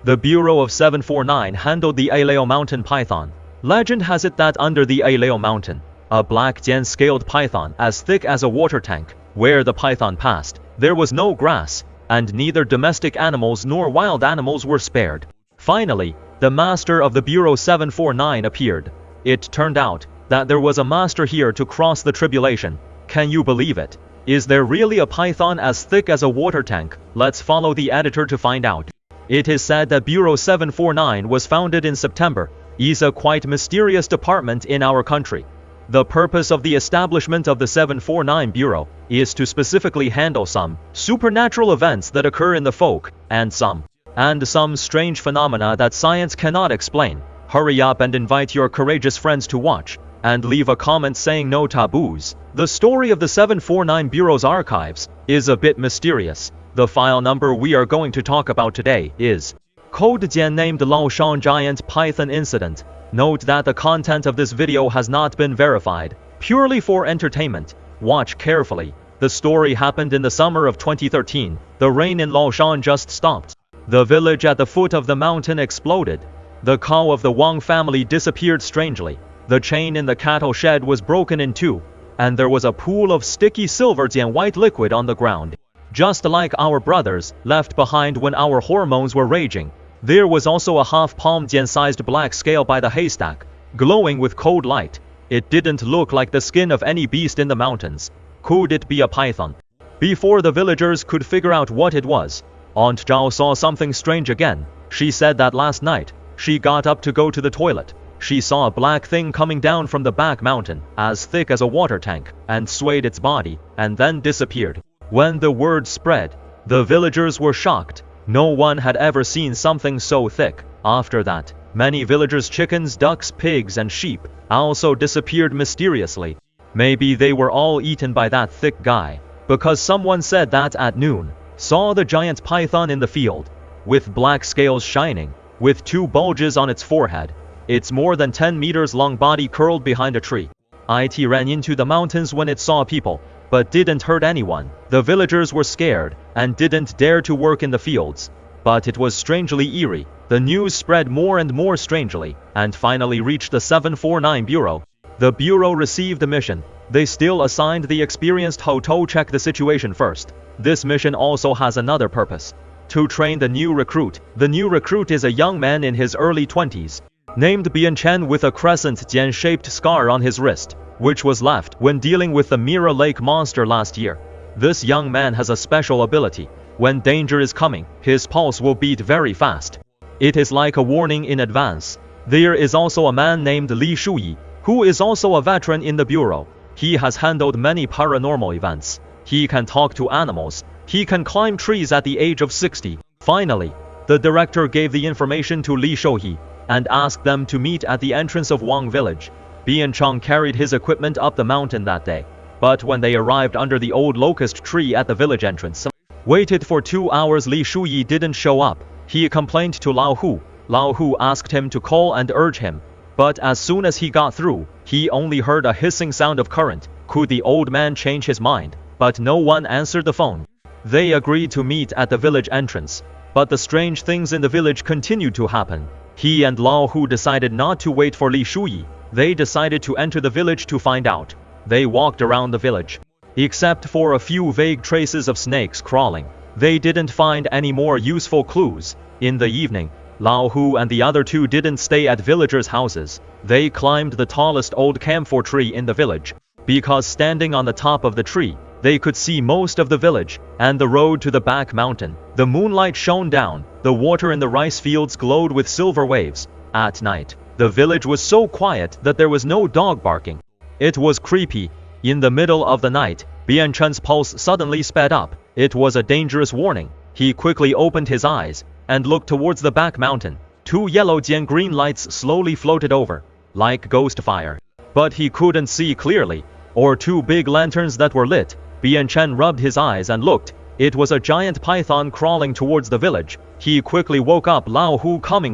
The Bureau of 749 handled the Ailao Mountain python. Legend has it that under the Ailao Mountain, a black scaled python as thick as a water tank, where the python passed, there was no grass, and neither domestic animals nor wild animals were spared. Finally, the master of the Bureau 749 appeared. It turned out that there was a master here to cross the tribulation. Can you believe it? Is there really a python as thick as a water tank? Let's follow the editor to find out. It is said that Bureau 749 was founded in September. Is a quite mysterious department in our country. The purpose of the establishment of the 749 Bureau is to specifically handle some supernatural events that occur in the folk, and some strange phenomena that science cannot explain. Hurry up and invite your courageous friends to watch, and leave a comment saying no taboos. The story of the 749 Bureau's archives is a bit mysterious. The file number we are going to talk about today is code named Laoshan Giant Python Incident. Note that the content of this video has not been verified, purely for entertainment. Watch carefully. The story happened in the summer of 2013. The rain in Laoshan just stopped. The village at the foot of the mountain exploded. The cow of the Wang family disappeared strangely. The chain in the cattle shed was broken in two, and there was a pool of sticky silver and white liquid on the ground. Just like our brothers left behind when our hormones were raging. There was also a half-palm-sized black scale by the haystack, glowing with cold light. It didn't look like the skin of any beast in the mountains. Could it be a python? Before the villagers could figure out what it was, Aunt Zhao saw something strange again. She said that last night, she got up to go to the toilet. She saw a black thing coming down from the back mountain, as thick as a water tank, and swayed its body, and then disappeared. When the word spread, the villagers were shocked. No one had ever seen something so thick. After that, many villagers' chickens, ducks, pigs, and sheep also disappeared mysteriously. Maybe they were all eaten by that thick guy, because someone said that at noon, saw the giant python in the field, with black scales shining, with two bulges on its forehead. Its more than 10 meters long body curled behind a tree. It ran into the mountains when it saw people, but didn't hurt anyone. The villagers were scared, and didn't dare to work in the fields. But it was strangely eerie. The news spread more and more strangely, and finally reached the 749 Bureau. The Bureau received a mission. They still assigned the experienced Ho to check the situation first. This mission also has another purpose. To train the new recruit. The new recruit is a young man in his early 20s, named Bian Chen, with a crescent-shaped scar on his wrist, which was left when dealing with the Mira Lake monster last year. This young man has a special ability. When danger is coming, his pulse will beat very fast. It is like a warning in advance. There is also a man named Li Shuyi, who is also a veteran in the Bureau. He has handled many paranormal events. He can talk to animals. He can climb trees at the age of 60. Finally, the director gave the information to Li Shuyi, and asked them to meet at the entrance of Wang village. Bian Cheng carried his equipment up the mountain that day, but when they arrived under the old locust tree at the village entrance, waited for 2 hours. Li Shuyi didn't show up. He complained to Lao Hu. Lao Hu asked him to call and urge him, but as soon as he got through, he only heard a hissing sound of current. Could the old man change his mind? But no one answered the phone. They agreed to meet at the village entrance, but the strange things in the village continued to happen. He and Lao Hu decided not to wait for Li Shuyi. They decided to enter the village to find out. They walked around the village. Except for a few vague traces of snakes crawling, they didn't find any more useful clues. In the evening, Lao Hu and the other two didn't stay at villagers' houses. They climbed the tallest old camphor tree in the village, because standing on the top of the tree, they could see most of the village, and the road to the back mountain. The moonlight shone down. The water in the rice fields glowed with silver waves. At night, the village was so quiet that there was no dog barking. It was creepy. In the middle of the night, Bian Chen's pulse suddenly sped up. It was a dangerous warning. He quickly opened his eyes, and looked towards the back mountain. 2 yellow and green lights slowly floated over, like ghost fire. But he couldn't see clearly, or 2 big lanterns that were lit. Bian Chen rubbed his eyes and looked. It was a giant python crawling towards the village. He quickly woke up. Lao Hu, coming.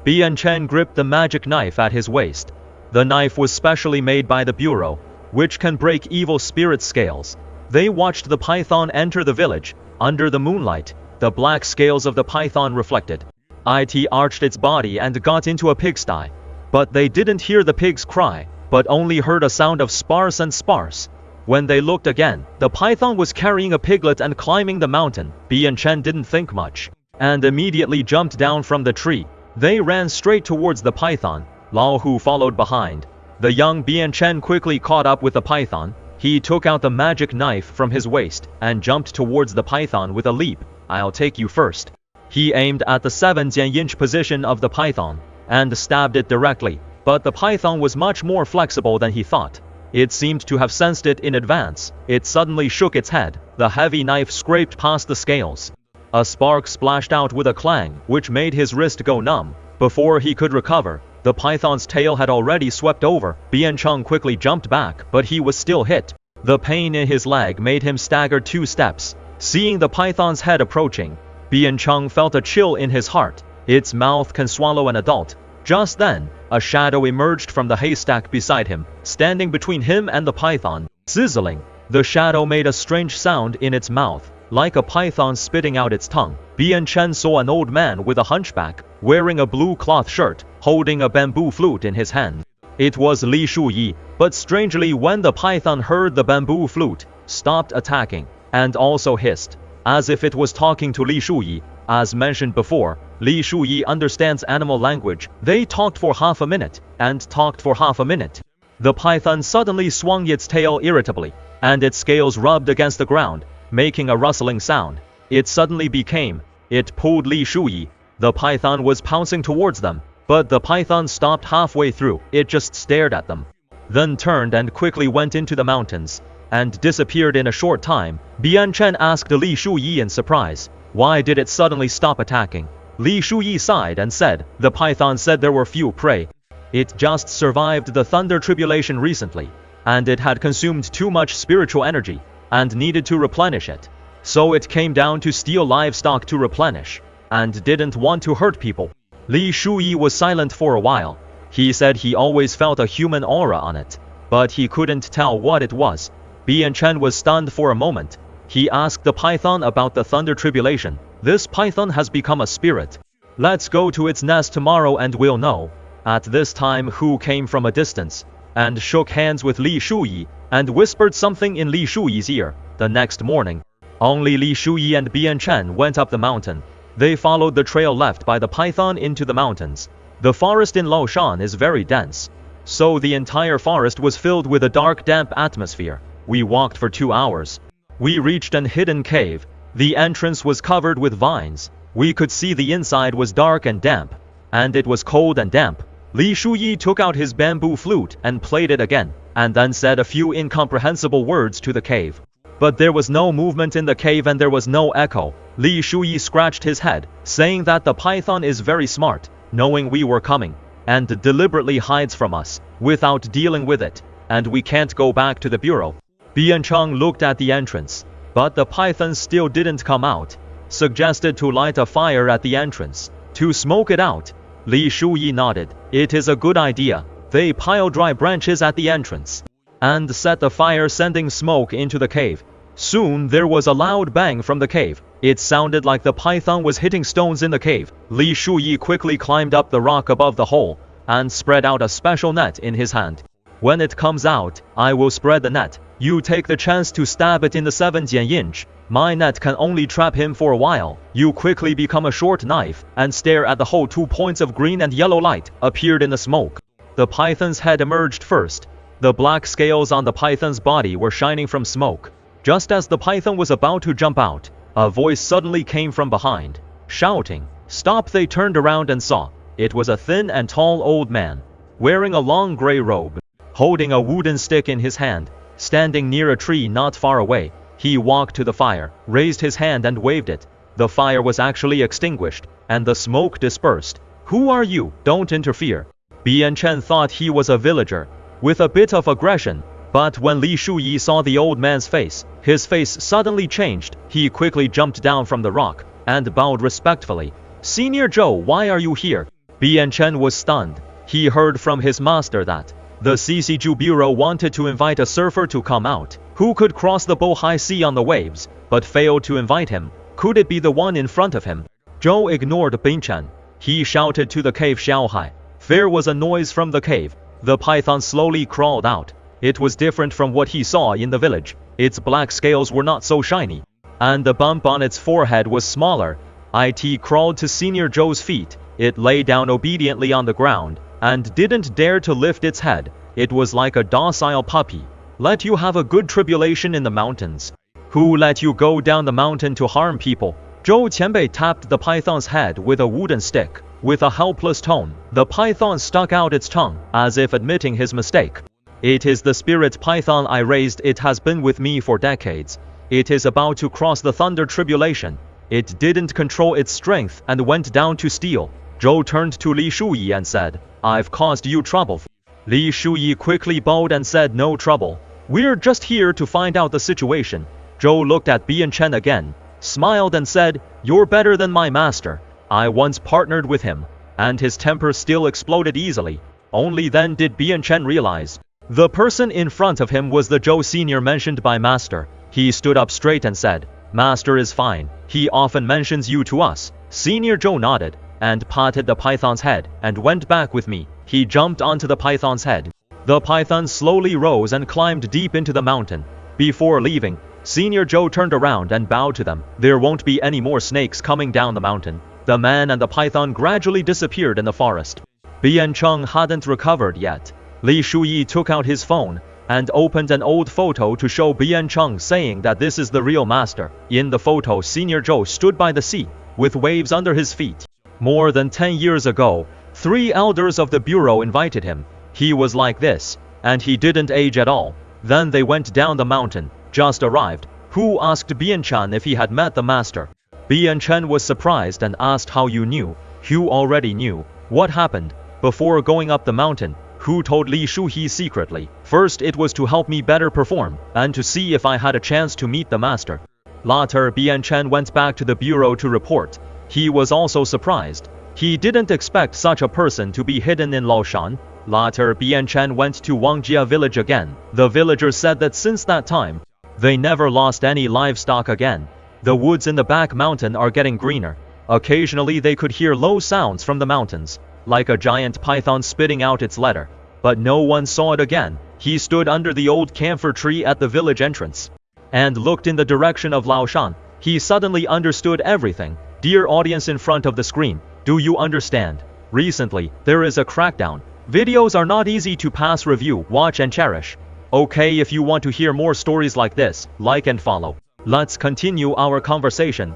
Bian Chen gripped the magic knife at his waist. The knife was specially made by the Bureau, which can break evil spirit scales. They watched the python enter the village. Under the moonlight, the black scales of the python reflected. It arched its body and got into a pigsty. But they didn't hear the pigs cry, but only heard a sound of sparse and sparse. When they looked again, the python was carrying a piglet and climbing the mountain. Bian Chen didn't think much, and immediately jumped down from the tree. They ran straight towards the python. Lao Hu followed behind. The young Bian Chen quickly caught up with the python. He took out the magic knife from his waist and jumped towards the python with a leap. "I'll take you first." He aimed at the 7-inch position of the python and stabbed it directly, but the python was much more flexible than he thought. It seemed to have sensed it in advance. It suddenly shook its head. The heavy knife scraped past the scales. A spark splashed out with a clang, which made his wrist go numb. Before he could recover, the python's tail had already swept over. Bian Cheng quickly jumped back, but he was still hit. The pain in his leg made him stagger 2 steps. Seeing the python's head approaching, Bian Cheng felt a chill in his heart. Its mouth can swallow an adult. Just then, a shadow emerged from the haystack beside him, standing between him and the python. Sizzling, the shadow made a strange sound in its mouth, like a python spitting out its tongue. Bian Chen saw an old man with a hunchback, wearing a blue cloth shirt, holding a bamboo flute in his hand. It was Li Shuyi, but strangely when the python heard the bamboo flute, stopped attacking, and also hissed, as if it was talking to Li Shuyi. As mentioned before, Li Shuyi understands animal language. They talked for half a minute, and talked for half a minute. The python suddenly swung its tail irritably, and its scales rubbed against the ground, making a rustling sound. It suddenly became. It pulled Li Shuyi. The python was pouncing towards them, but the python stopped halfway through. It just stared at them, then turned and quickly went into the mountains, and disappeared in a short time. Bian Chen asked Li Shuyi in surprise, "Why did it suddenly stop attacking?" Li Shuyi sighed and said, "The python said there were few prey. It just survived the thunder tribulation recently, and it had consumed too much spiritual energy, and needed to replenish it. So it came down to steal livestock to replenish, and didn't want to hurt people." Li Shuyi was silent for a while. He said he always felt a human aura on it, but he couldn't tell what it was. Bian Chen was stunned for a moment. He asked the python about the thunder tribulation. "This python has become a spirit. Let's go to its nest tomorrow and we'll know." At this time Hu came from a distance, and shook hands with Li Shuyi, and whispered something in Li Shuyi's ear. The next morning, only Li Shuyi and Bian Chen went up the mountain. They followed the trail left by the python into the mountains. The forest in Laoshan is very dense, so the entire forest was filled with a dark, damp atmosphere. We walked for 2 hours. We reached an hidden cave. The entrance was covered with vines. We could see the inside was dark and damp, and it was cold and damp. Li Shuyi took out his bamboo flute and played it again, and then said a few incomprehensible words to the cave. But there was no movement in the cave and there was no echo. Li Shuyi scratched his head, saying that the python is very smart, knowing we were coming, and deliberately hides from us, without dealing with it, and we can't go back to the bureau. Bian Cheng looked at the entrance, but the python still didn't come out. Suggested to light a fire at the entrance, to smoke it out. Li Shuyi nodded. "It is a good idea." They piled dry branches at the entrance, and set the fire, sending smoke into the cave. Soon there was a loud bang from the cave. It sounded like the python was hitting stones in the cave. Li Shuyi quickly climbed up the rock above the hole, and spread out a special net in his hand. "When it comes out, I will spread the net. You take the chance to stab it in the 7-inch. My net can only trap him for a while." You quickly become a short knife, and stare at the hole. 2 points of green and yellow light appeared in the smoke. The python's head emerged first. The black scales on the python's body were shining from smoke. Just as the python was about to jump out, a voice suddenly came from behind, shouting, "Stop!" They turned around and saw. It was a thin and tall old man, wearing a long gray robe, holding a wooden stick in his hand, standing near a tree not far away. He walked to the fire, raised his hand and waved it. The fire was actually extinguished, and the smoke dispersed. "Who are you? Don't interfere." Bian Chen thought he was a villager, with a bit of aggression, but when Li Shuyi saw the old man's face, his face suddenly changed. He quickly jumped down from the rock, and bowed respectfully. "Senior Zhou, why are you here?" Bian Chen was stunned. He heard from his master that the CCG Bureau wanted to invite a surfer to come out, who could cross the Bohai Sea on the waves, but failed to invite him. Could it be the one in front of him? Zhou ignored Bian Chen. He shouted to the cave Xiaohai. There was a noise from the cave. The python slowly crawled out. It was different from what he saw in the village. Its black scales were not so shiny, and the bump on its forehead was smaller. It crawled to Senior Joe's feet. It lay down obediently on the ground, and didn't dare to lift its head. It was like a docile puppy. Let you have a good tribulation in the mountains. Who let you go down the mountain to harm people? Zhou Qianbei tapped the python's head with a wooden stick. With a helpless tone, the python stuck out its tongue, as if admitting his mistake. It is the spirit python I raised. It has been with me for decades. It is about to cross the thunder tribulation. It didn't control its strength and went down to steal. Zhou turned to Li Shuyi and said, I've caused you trouble. Li Shuyi quickly bowed and said, no trouble. We're just here to find out the situation. Zhou looked at Bian Chen again, smiled and said, you're better than my master. I once partnered with him, and his temper still exploded easily. Only then did Bian Chen realize the person in front of him was the Zhou senior mentioned by master. He stood up straight and said, master is fine. He often mentions you to us. Senior Zhou nodded, and patted the python's head, and went back with me. He jumped onto the python's head. The python slowly rose and climbed deep into the mountain. Before leaving, Senior Zhou turned around and bowed to them. There won't be any more snakes coming down the mountain. The man and the python gradually disappeared in the forest. Bian Cheng hadn't recovered yet. Li Shuyi took out his phone and opened an old photo to show Bian Cheng, saying that this is the real master. In the photo, Senior Zhou stood by the sea, with waves under his feet. More than 10 years ago, 3 elders of the Bureau invited him. He was like this, and he didn't age at all. Then they went down the mountain, just arrived. Hu asked Bian Chen if he had met the master. Bian Chen was surprised and asked how you knew. Hu already knew what happened. Before going up the mountain, Hu told Li Shuyi secretly. First it was to help me better perform, and to see if I had a chance to meet the master. Later, Bian Chen went back to the bureau to report. He was also surprised. He didn't expect such a person to be hidden in Laoshan. Later, Bian Chen went to Wangjia village again. The villagers said that since that time, they never lost any livestock again. The woods in the back mountain are getting greener. Occasionally they could hear low sounds from the mountains, like a giant python spitting out its letter. But no one saw it again. He stood under the old camphor tree at the village entrance and looked in the direction of Laoshan. He suddenly understood everything. Dear audience in front of the screen, do you understand? Recently, there is a crackdown. Videos are not easy to pass review, watch and cherish. Okay, if you want to hear more stories like this, like and follow. Let's continue our conversation.